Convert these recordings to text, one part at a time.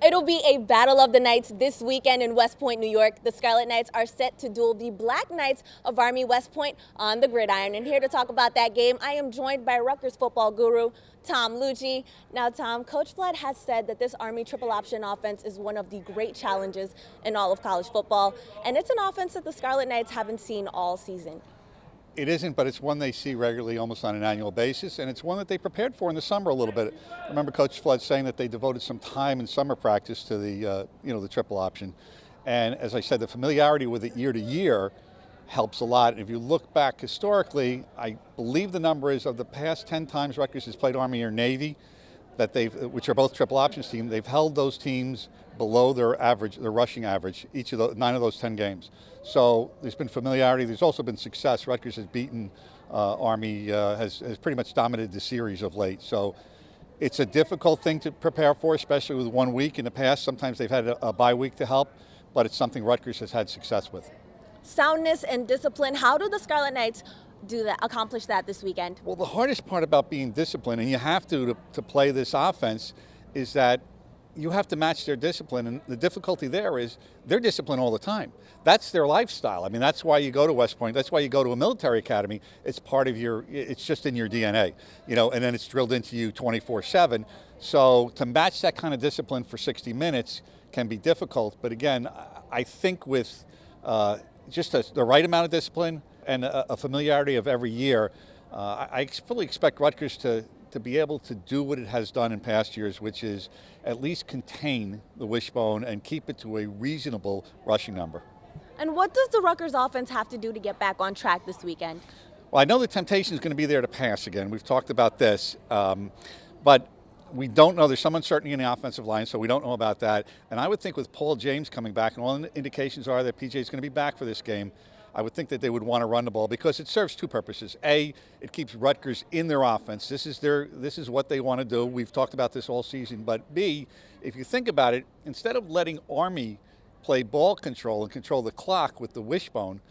It'll be a battle of the Knights this weekend in West Point, New York. The Scarlet Knights are set to duel the Black Knights of Army West Point on the gridiron. And here to talk about that game, I am joined by Rutgers football guru, Tom Luicci. Now, Tom, Coach Flood has said that this Army triple option offense is one of the great challenges in all of college football. And it's an offense that the Scarlet Knights haven't seen all season. It isn't, but it's one they see regularly, almost on an annual basis, and it's one that they prepared for in the summer a little bit. I remember Coach Flood saying that they devoted some time in summer practice to the triple option, and as I said, the familiarity with it year to year helps a lot. And if you look back historically, I believe the number is of the past 10 times Rutgers has played Army or Navy, which are both triple options teams, they've held those teams below their average, their rushing average, each of the 9 of those 10 games. So there's been familiarity. There's also been success. Rutgers has beaten Army, has pretty much dominated the series of late. So it's a difficult thing to prepare for, especially with 1 week in the past. Sometimes they've had a bye week to help, but it's something Rutgers has had success with. Soundness and discipline. How do the Scarlet Knights accomplish that this weekend? Well, the hardest part about being disciplined, and you have to play this offense, is that you have to match their discipline, and the difficulty there is they're disciplined all the time. That's their lifestyle. I mean, that's why you go to West Point. That's why you go to a military academy. It's part of it's just in your DNA, and then it's drilled into you 24/7. So to match that kind of discipline for 60 minutes can be difficult. But again, I think with just the right amount of discipline and a familiarity of every year, I fully expect Rutgers to be able to do what it has done in past years, which is at least contain the wishbone and keep it to a reasonable rushing number. And what does the Rutgers offense have to do to get back on track this weekend? Well, I know the temptation is going to be there to pass again. We've talked about this, but we don't know. There's some uncertainty in the offensive line, so we don't know about that. And I would think with Paul James coming back, and all indications are that PJ is going to be back for this game, I would think that they would want to run the ball because it serves two purposes. A, it keeps Rutgers in their offense. This is what they want to do. We've talked about this all season. But B, if you think about it, instead of letting Army play ball control and control the clock with the wishbone,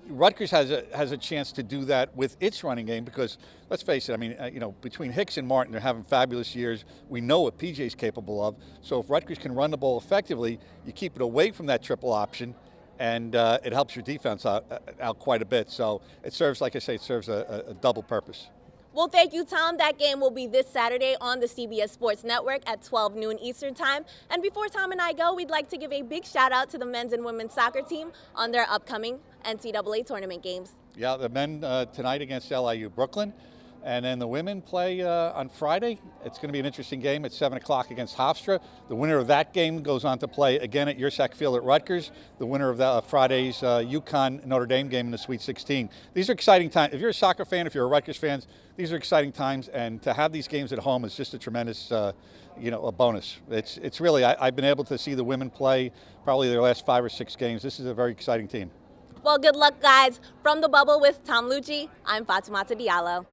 Rutgers has a chance to do that with its running game because, let's face it, I mean, between Hicks and Martin, they're having fabulous years. We know what PJ's capable of. So if Rutgers can run the ball effectively, you keep it away from that triple option, and it helps your defense out quite a bit. So it serves, like I say, it serves a double purpose. Well, thank you, Tom. That game will be this Saturday on the CBS Sports Network at 12 noon Eastern Time. And before Tom and I go, we'd like to give a big shout out to the men's and women's soccer team on their upcoming NCAA tournament games. Yeah, the men tonight against LIU Brooklyn. And then the women play on Friday. It's going to be an interesting game at 7 o'clock against Hofstra. The winner of that game goes on to play again at Yersack Field at Rutgers. The winner of Friday's UConn Notre Dame game in the Sweet 16. These are exciting times. If you're a soccer fan, if you're a Rutgers fan, these are exciting times. And to have these games at home is just a tremendous, a bonus. It's really, I've been able to see the women play probably their last 5 or 6 games. This is a very exciting team. Well, good luck, guys. From the bubble with Tom Luicci, I'm Fatoumata Diallo.